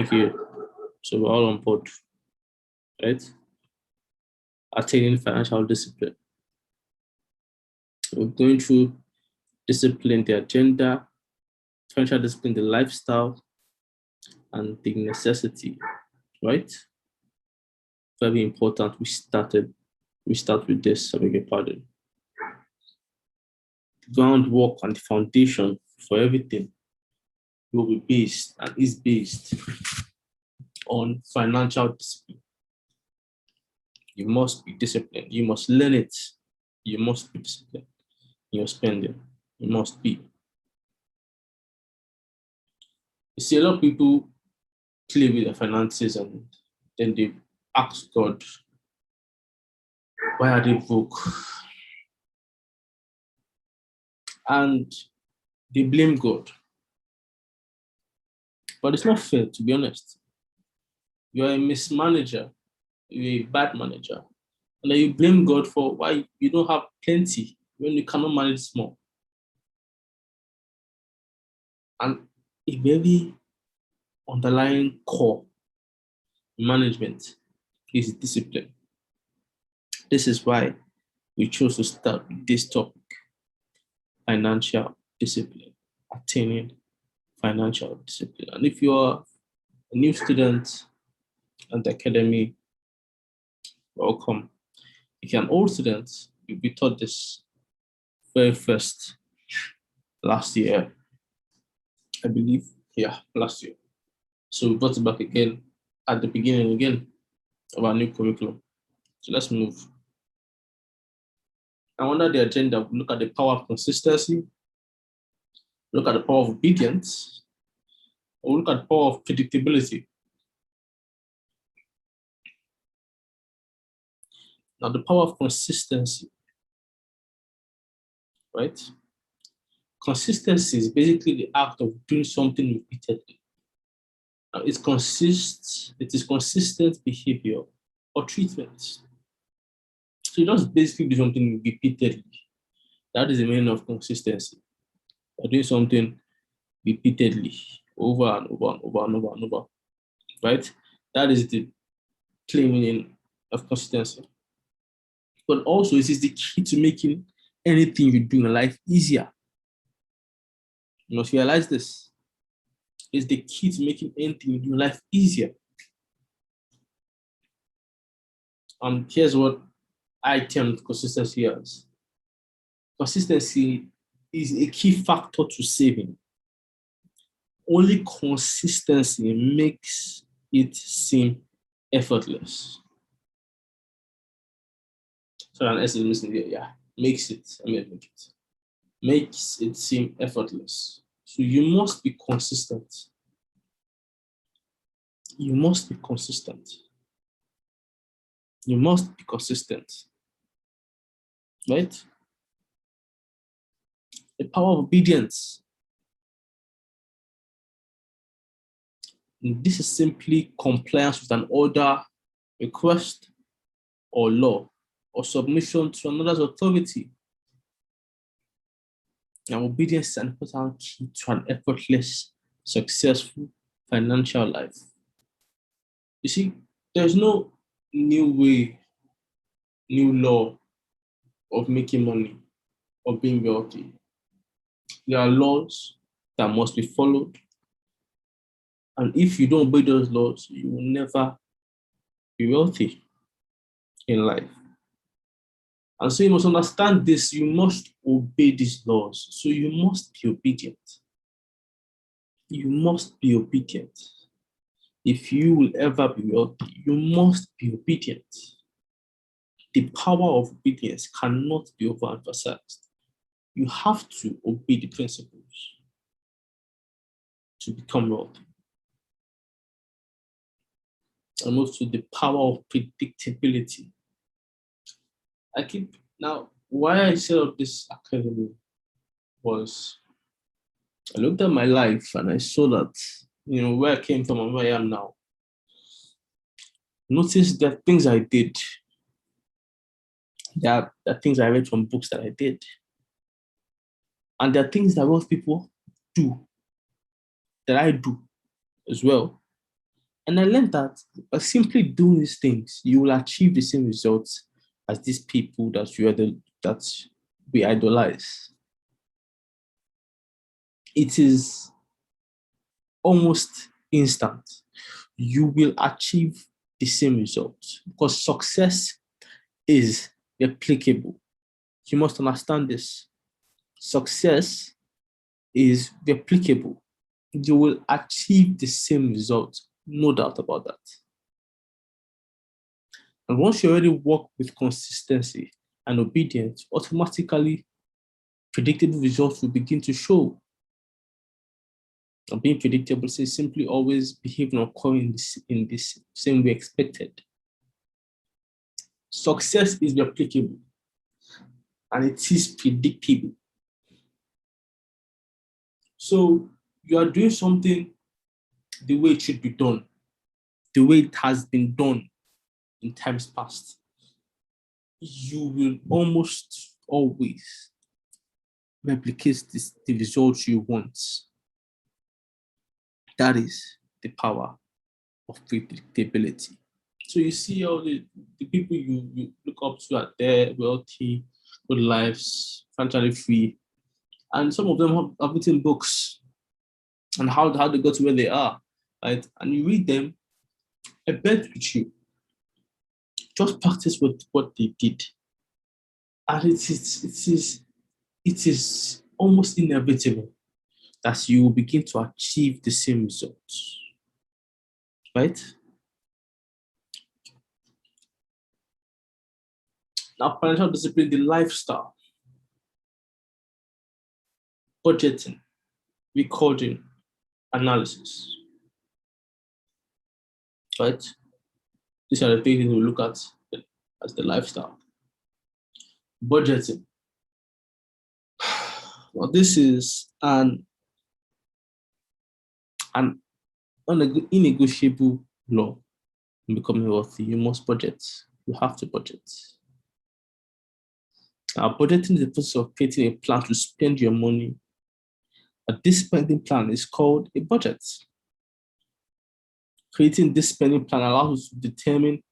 Thank you. So we're all on board, right? Attaining financial discipline. We're going through discipline, the agenda, financial discipline, the lifestyle, and the necessity, right? Very important. We start with this, I beg your pardon. The groundwork and the foundation for everything will be based and is based on financial discipline. You must be disciplined. You must learn it. You must be disciplined in your spending. You must be. You see, a lot of people play with their finances and then they ask God, why are they broke? And they blame God. But it's not fair, to be honest. You're a mismanager, you're a bad manager, and then you blame God for why you don't have plenty when you cannot manage small. And a very underlying core management is discipline. This is why we chose to start with this topic, financial discipline, attaining financial discipline. And if you're a new student at the academy, welcome. If you're an old student, you'll be taught this very first last year, I believe. Yeah, last year. So we brought it back again at the beginning again of our new curriculum. So let's move. And under the agenda, we look at the power of consistency, look at the power of obedience, or look at the power of predictability. Now, the power of consistency, right? Consistency is basically the act of doing something repeatedly. Now, it is consistent behavior or treatment. So you just basically do something repeatedly. That is the meaning of consistency. You're doing something repeatedly, over and over and over and over and over, right? That is the plain meaning of consistency. But also, it is the key to making anything you do in life easier. You must realize this. It's the key to making anything you do in life easier. And here's what I term consistency as. Consistency is a key factor to saving. Only consistency makes it seem effortless. So an S is missing here. Yeah, makes it. Makes it seem effortless. So you must be consistent. You must be consistent. You must be consistent. Right? The power of obedience. And this is simply compliance with an order, request, or law, or submission to another's authority. And obedience is an important key to an effortless, successful financial life. You see, there's no new way, new law of making money or being wealthy. There are laws that must be followed. And if you don't obey those laws, you will never be wealthy in life. And so you must understand this. You must obey these laws. So you must be obedient. You must be obedient. If you will ever be wealthy, you must be obedient. The power of obedience cannot be overemphasized. You have to obey the principles to become wealthy. I move to the power of predictability. Now, why I set up this academy was I looked at my life and I saw that, where I came from and where I am now. Notice that things I did, there are things I read from books that I did. And there are things that most people do, that I do as well. And I learned that by simply doing these things, you will achieve the same results as these people that we idolize. It is almost instant. You will achieve the same results because success is replicable. You must understand this. Success is replicable. You will achieve the same result, no doubt about that. And once you already work with consistency and obedience, automatically predictable results will begin to show. And being predictable is simply always behaving or occurring in this same way expected. Success is replicable and it is predictable. So you are doing something the way it should be done, the way it has been done in times past. You will almost always replicate the results you want. That is the power of predictability. So you see all the people you look up to are there, wealthy, good lives, financially free. And some of them have written books on how they got to where they are, right? And you read them, I bet with you, just practice what they did. And it is almost inevitable that you will begin to achieve the same results, right? Now, financial discipline, the lifestyle, budgeting, recording, analysis, right? These are the things we look at as the lifestyle. Budgeting. Well, this is an innegotiable law in becoming wealthy. You must budget. You have to budget. Now, budgeting is the process of creating a plan to spend your money. But this spending plan is called a budget. Creating this spending plan allows you to determine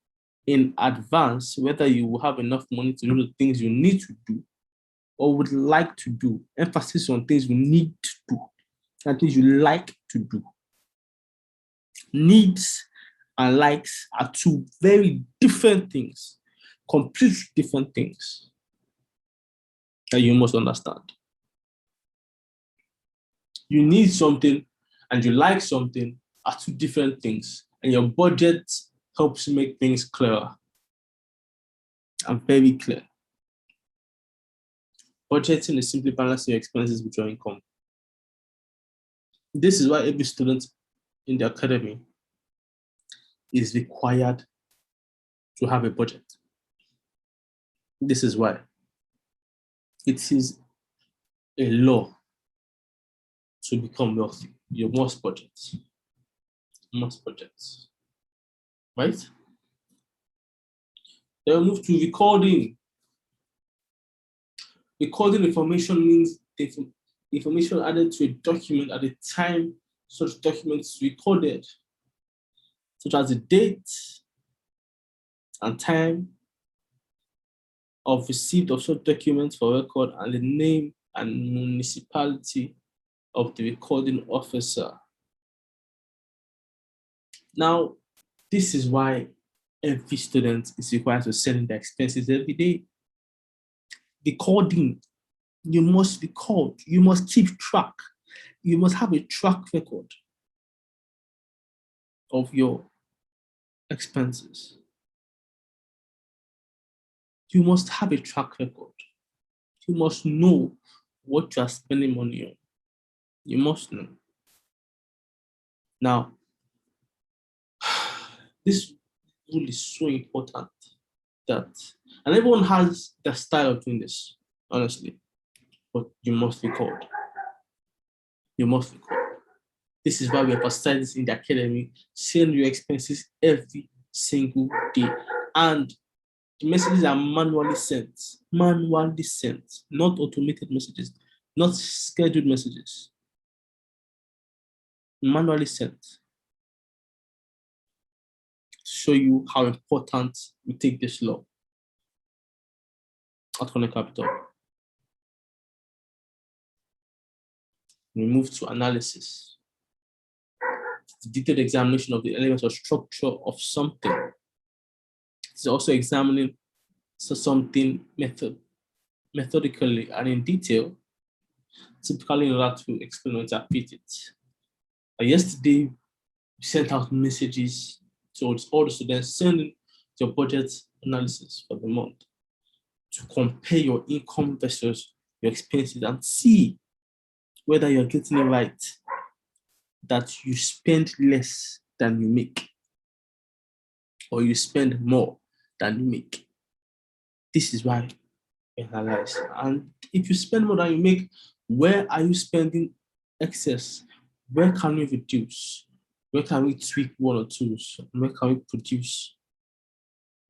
in advance whether you will have enough money to do the things you need to do or would like to do. Emphasis on things you need to do and things you like to do. Needs and likes are two very different things, completely different things that you must understand. You need something and you like something are two different things, and your budget helps make things clearer and very clear. Budgeting is simply balancing your expenses with your income. This is why every student in the academy is required to have a budget. This is why. It is a law to become wealthy. You must budget. You must budget. Right? Then we move to recording. Recording information means the information added to a document at the time such documents recorded, such as the date and time of receipt of such documents for record and the name and municipality of the recording officer. Now, this is why every student is required to send in their expenses every day. Recording, you must record, you must keep track, you must have a track record of your expenses. You must have a track record. You must know what you are spending money on. You must know. Now, this rule is so important that, and everyone has their style of doing this, honestly, but you must record. You must record. This is why we emphasize this in the academy. Send your expenses every single day. And the messages are manually sent, not automated messages, not scheduled messages, manually sent. show you how important we take this law at Connect Capital. We move to analysis. The detailed examination of the elements or structure of something. It's also examining something methodically and in detail, typically in order to explain or interpret it. Yesterday, we sent out messages towards all the students, sending your budget analysis for the month to compare your income versus your expenses and see whether you're getting it right, that you spend less than you make, or you spend more than you make. This is why we analyze. And if you spend more than you make, where are you spending excess? Where can we reduce? Where can we tweak one or two? Where can we produce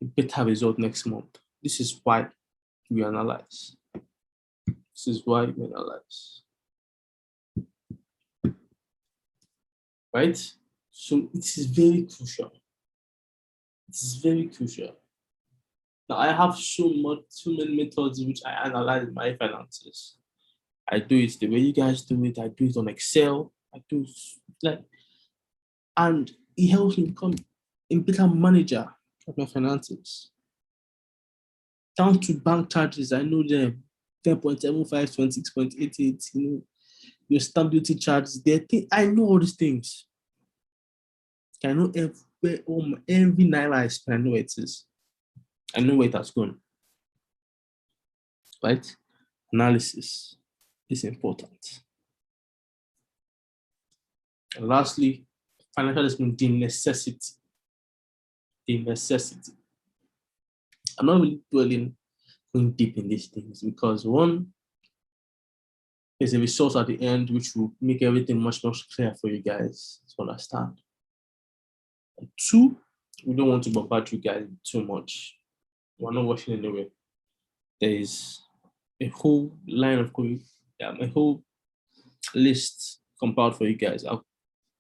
a better result next month? This is why we analyze. This is why we analyze. Right? So it is very crucial. It is very crucial. Now I have so many methods which I analyze my finances. I do it the way you guys do it. I do it on Excel. I do it and it helps me become a better manager of my finances. Down to bank charges, I know them. 10.75, 26.88, your stamp duty charges. I know all these things. I know every naira I spend, I know where it is. I know where it has gone. Right? Analysis is important. And lastly, financial discipline, the necessity. The necessity. I'm not really going deep in these things because one, there's a resource at the end which will make everything much clearer for you guys to understand. And two, we don't want to bombard you guys too much. We're not watching anyway. There is a whole line of a whole list compiled for you guys. Our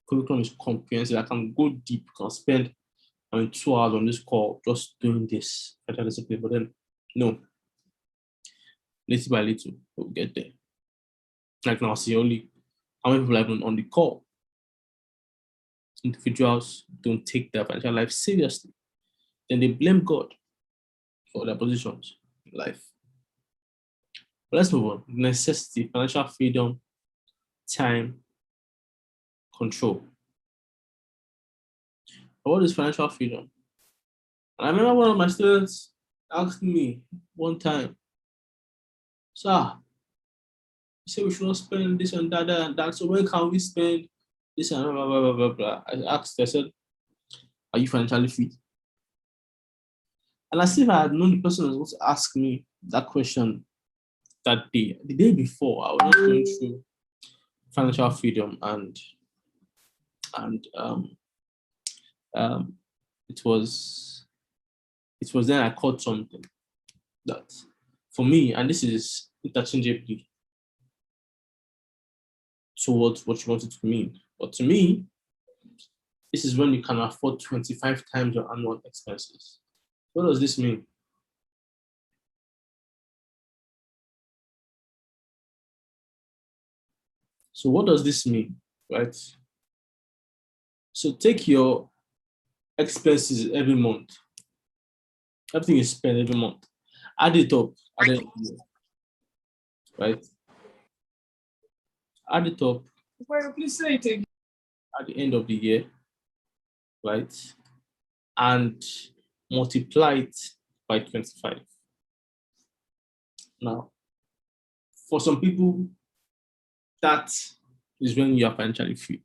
curriculum is comprehensive. I can go deep, can spend 2 hours on this call just doing this financial discipline, but then no. Little by little, we'll get there. Like now, see only how many people have been on the call. Individuals don't take their financial life seriously. Then they blame God for their positions in life. But let's move on. Necessity, financial freedom, time, control. But what is financial freedom? And I remember one of my students asked me one time, "Sir, you say we should not spend this and that and that. So when can we spend this and blah, blah, blah, blah, blah?" I said, "Are you financially free?" And as if I had known the person was going to ask me that question that day. The day before, I was not going through financial freedom and it was then I caught something that for me, and this is interchangeably towards what you want it to mean. But to me, this is when you can afford 25 times your annual expenses. What does this mean? So what does this mean, right? So take your expenses every month. Everything you spend every month. Add it up at the end of the year, right? Add it up. Please say it again. At the end of the year, right? And multiply it by 25. Now, for some people, that is when you are financially free.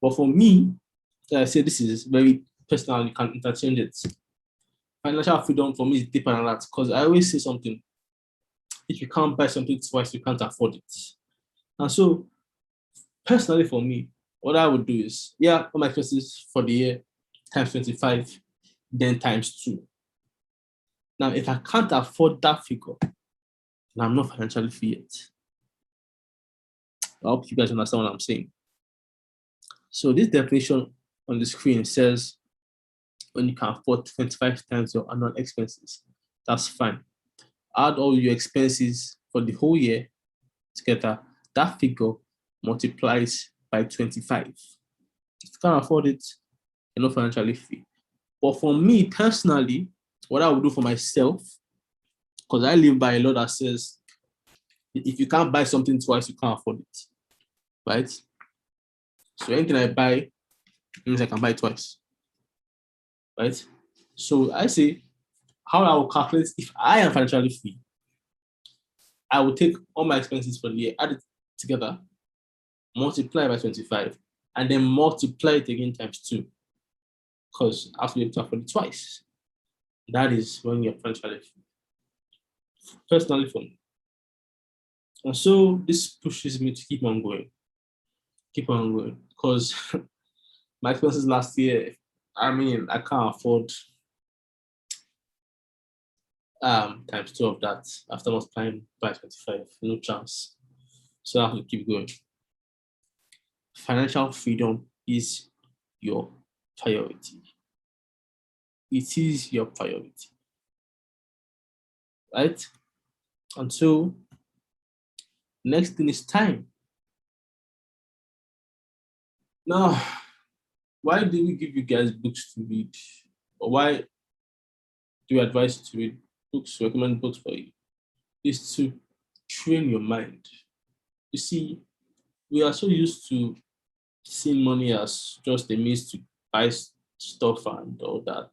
But for me, I say this is very personal, you can interchange it. Financial freedom for me is deeper than that because I always say something. If you can't buy something twice, you can't afford it. And so, personally for me, what I would do is, all my expenses for the year times 25, then times 2. Now, if I can't afford that figure, then I'm not financially free yet. I hope you guys understand what I'm saying. So this definition on the screen says when you can afford 25 times your annual expenses. That's fine. Add all your expenses for the whole year together. That figure multiplies by 25. If you can't afford it, you're not financially free. But for me personally, what I would do for myself, because I live by a law that says if you can't buy something twice, you can't afford it. Right? So anything I buy means I can buy twice. Right? So I say how I will calculate if I am financially free. I will take all my expenses for the year, add it together, multiply by 25, and then multiply it again times 2. Because I have to be able to afford it twice. That is when you're financially free. Personally for me. And so this pushes me to keep on going. Keep on going. Because my expenses last year, I mean, I can't afford times 2 of that after multiplying by 25. No chance. So I have to keep going. Financial freedom is your priority. It is your priority. Right? And so next thing is time. Now, why do we give you guys books to read? Or why do we advise you to read books, recommend books for you? Is to train your mind. You see, we are so used to seeing money as just a means to buy stuff and all that.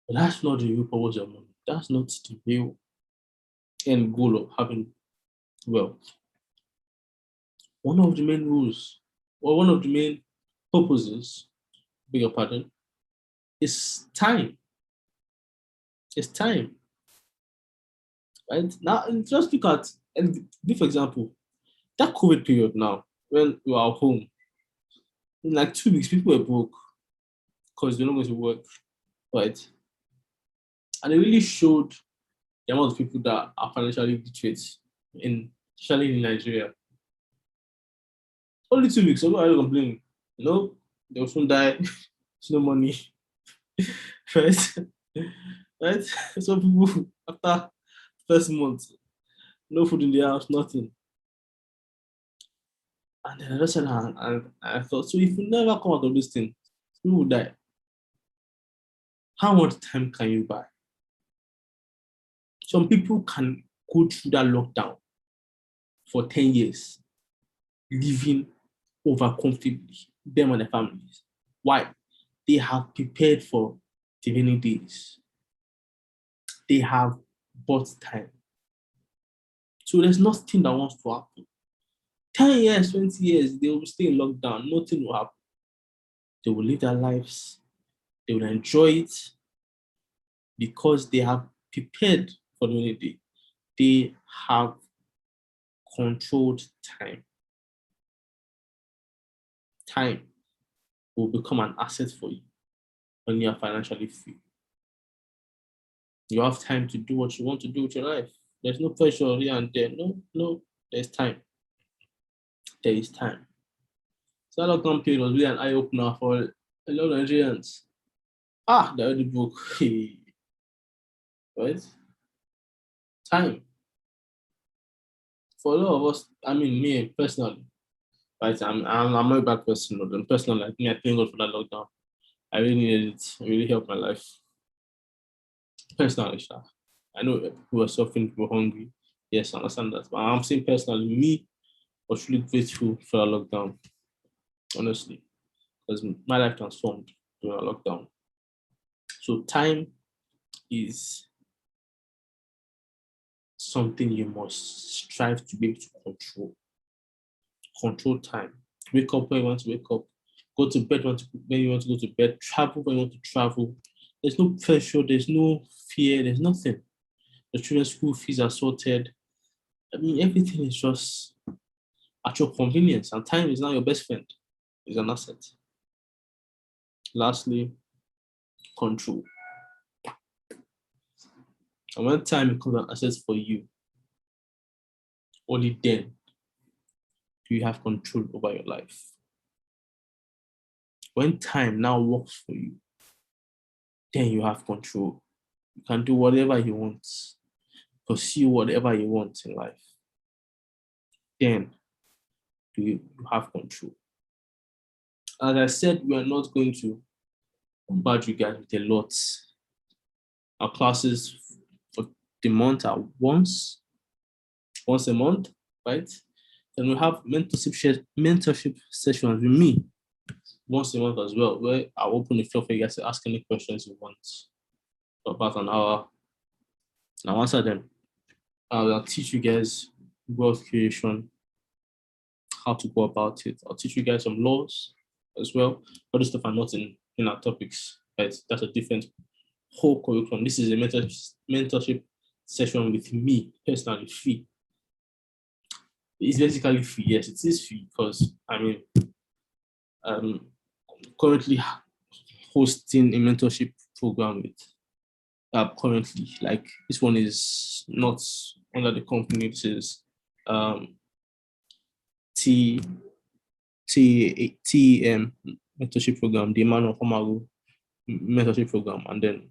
But that's not the real purpose of money. That's not the real end goal of having wealth. One of the main rules, or one of the main purposes, beg your pardon, is time. It's time. Right? Now, and just look at, and give example, that COVID period now, when we were at home, in like 2 weeks, people were broke because they're not going to work, right? And it really showed the amount of people that are financially literate in, especially in Nigeria. Only 2 weeks, so nobody complaining. You know, they will soon die, there's no money, right? Right? So people after first month, no food in the house, nothing. And then I just said, and I thought, so if you never come out of this thing, you will die. How much time can you buy? Some people can go through that lockdown for 10 years, living over comfortably, them and their families. Why? They have prepared for the rainy days. They have bought time. So there's nothing that wants to happen. 10 years, 20 years, they will stay in lockdown. Nothing will happen. They will live their lives. They will enjoy it because they have prepared for the rainy day. They have controlled time. Time will become an asset for you when you are financially free. You have time to do what you want to do with your life. There's no pressure here and there. No, there's time. There is time. So that lockdown period was really an eye opener for a lot of Nigerians. The other book, right? Time. For a lot of us, I mean, me personally, right? I'm not a bad person, but personally, like me, I thank God for that lockdown. I really needed it. It really helped my life. Personally, I know people were suffering, people were hungry. Yes, I understand that. But I'm saying personally, me was really grateful for that lockdown, honestly, because my life transformed during a lockdown. So time is something you must strive to be able to control. Control time. Wake up when you want to wake up. Go to bed when you want to go to bed. Travel when you want to travel. There's no pressure. There's no fear. There's nothing. The children's school fees are sorted. I mean, everything is just at your convenience, and time is now your best friend. It's an asset. Lastly, control. And when time becomes an asset for you, only then do you have control over your life. When time now works for you, then you have control. You can do whatever you want, pursue whatever you want in life. Then you have control. As I said, we are not going to bombard you guys with a lot. Our classes for the month are once a month, right? Then we have mentorship sessions with me once a month as well, where I'll open the floor for you guys to ask any questions you want for about an hour. And I'll answer them. I'll teach you guys wealth creation, how to go about it. I'll teach you guys some laws as well. Other stuff are not in our topics, right? That's a different whole curriculum. This is a mentorship session with me personally, free. It's basically free. Yes, it is free because I'm currently hosting a mentorship program with currently, like this one is not under the company. This is TEM mentorship program, the Emmanuel Homaru mentorship program, and then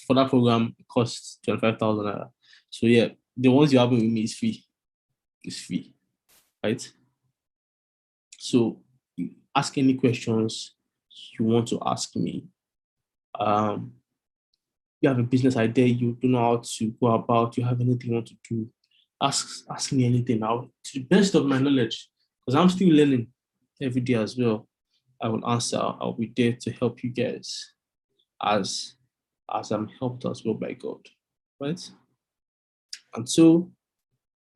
for that program it costs 25,000. So yeah, the ones you have with me is free. It's free, right? So you ask any questions you want to ask me. You have a business idea, you don't know how to go about, you have anything you want to do, ask me anything now to the best of my knowledge, because I'm still learning every day as well. I will answer. I'll be there to help you guys as I'm helped as well by God, right? And so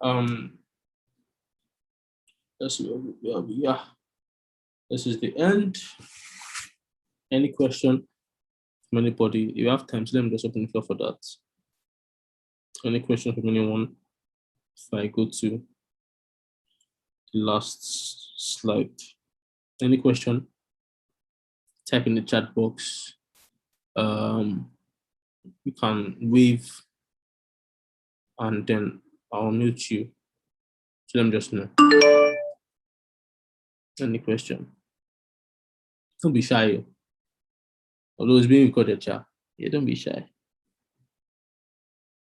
yeah, this is the end. Any question from anybody? If you have time, so let me just open the floor for that. Any question from anyone? If I go to the last slide. Any question? Type in the chat box. You can wave and then I'll mute you. So let me just know. Any question? Don't be shy. Although it's being recorded, chat. Yeah, don't be shy.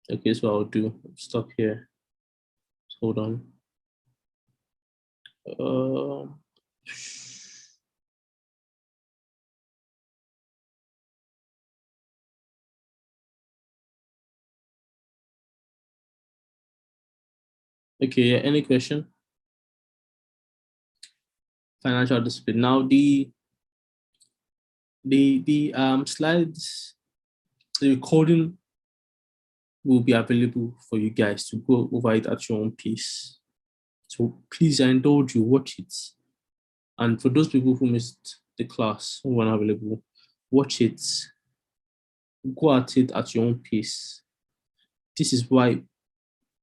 Okay, so I'll do. Stop here. Hold on. Okay, yeah, any question? Financial discipline. Now the slides, the recording will be available for you guys to go over it at your own pace. So please, I indulge you, watch it. And for those people who missed the class, who weren't available, watch it. Go at it at your own pace. This is why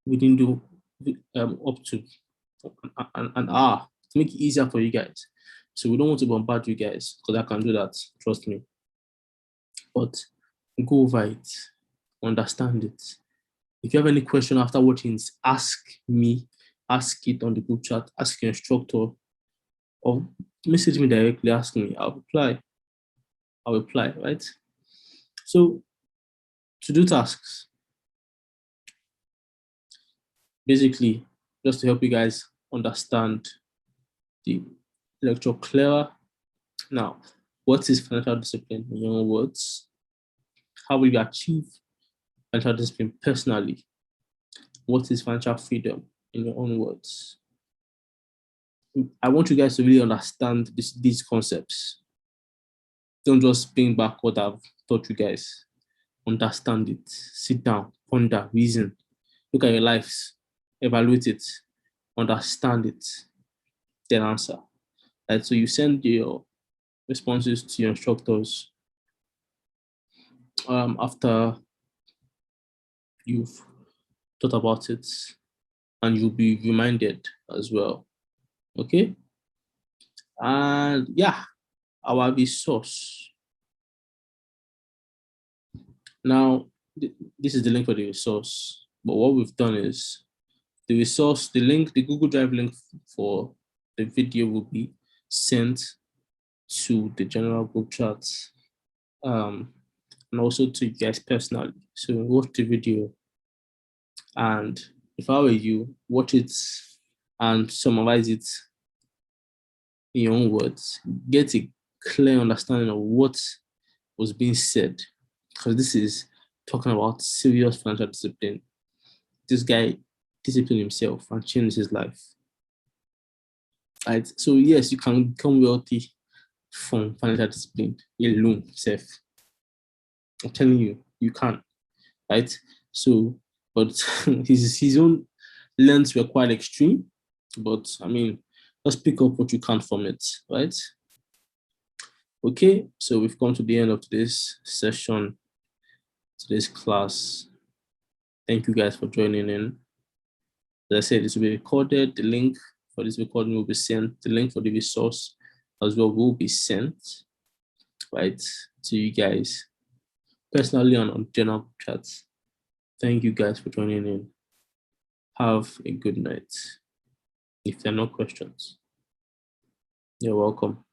we didn't do up to an hour to make it easier for you guys. So we don't want to bombard you guys because I can do that, trust me. But go over it, understand it. If you have any question after watching it, ask me, ask it on the group chat, ask your instructor, or message me directly, ask me. I'll reply, right? So to do tasks, basically, just to help you guys understand the lecture clearer. Now, what is financial discipline in your own words? How will you achieve financial discipline personally? What is financial freedom in your own words? I want you guys to really understand these concepts. Don't just bring back what I've taught you guys. Understand it. Sit down, ponder, reason. Look at your lives, evaluate it, understand it, then answer. Right? So you send your responses to your instructors after you've thought about it, and you'll be reminded as well. Okay? And yeah, our resource. Now, this is the link for the resource. But what we've done is the resource, the link, the Google Drive link for the video will be sent to the general group chat and also to you guys personally. So watch the video, and if I were you, watch it and summarize it in your own words. Get a clear understanding of what was being said, because this is talking about serious financial discipline. This guy disciplined himself and changed his life. Right? So yes, you can become wealthy from financial discipline alone, self. I'm telling you, you can. Right? So, but his own lengths were quite extreme. But I mean, let's pick up what you can from it, right? Okay, so we've come to the end of today's session, today's class. Thank you guys for joining in. As I said, this will be recorded. The link for this recording will be sent. The link for the resource as well will be sent, right, to you guys personally on general chats. Thank you guys for joining in. Have a good night. If there are no questions, you're welcome.